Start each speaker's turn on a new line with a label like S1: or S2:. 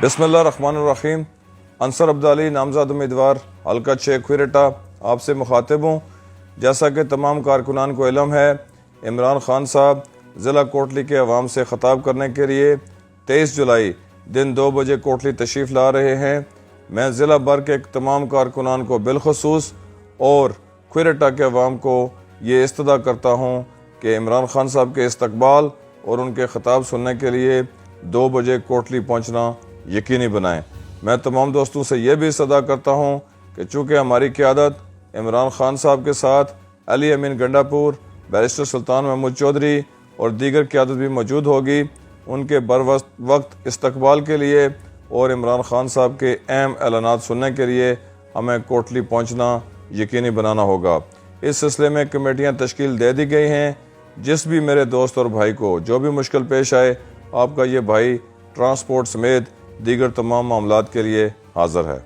S1: بسم اللہ الرحمن الرحیم۔ انصر ابدالی نامزد امیدوار حلقہ 6 کھویرٹا آپ سے مخاطب ہوں۔ جیسا کہ تمام کارکنان کو علم ہے، عمران خان صاحب ضلع کوٹلی کے عوام سے خطاب کرنے کے لیے 23 جولائی دن 2 بجے کوٹلی تشریف لا رہے ہیں۔ میں ضلع بھر کے تمام کارکنان کو بالخصوص اور کھویرٹا کے عوام کو یہ استدعا کرتا ہوں کہ عمران خان صاحب کے استقبال اور ان کے خطاب سننے کے لیے 2 بجے کوٹلی پہنچنا یقینی بنائیں۔ میں تمام دوستوں سے یہ بھی استدعا کرتا ہوں کہ چونکہ ہماری قیادت عمران خان صاحب کے ساتھ علی امین گنڈا پور، بیرسٹر سلطان محمود چودھری اور دیگر قیادت بھی موجود ہوگی، ان کے وقت استقبال کے لیے اور عمران خان صاحب کے اہم اعلانات سننے کے لیے ہمیں کوٹلی پہنچنا یقینی بنانا ہوگا۔ اس سلسلے میں کمیٹیاں تشکیل دے دی گئی ہیں۔ جس بھی میرے دوست اور بھائی کو جو بھی مشکل پیش آئے، آپ کا یہ بھائی ٹرانسپورٹ سمیت دیگر تمام معاملات کے لیے حاضر ہے۔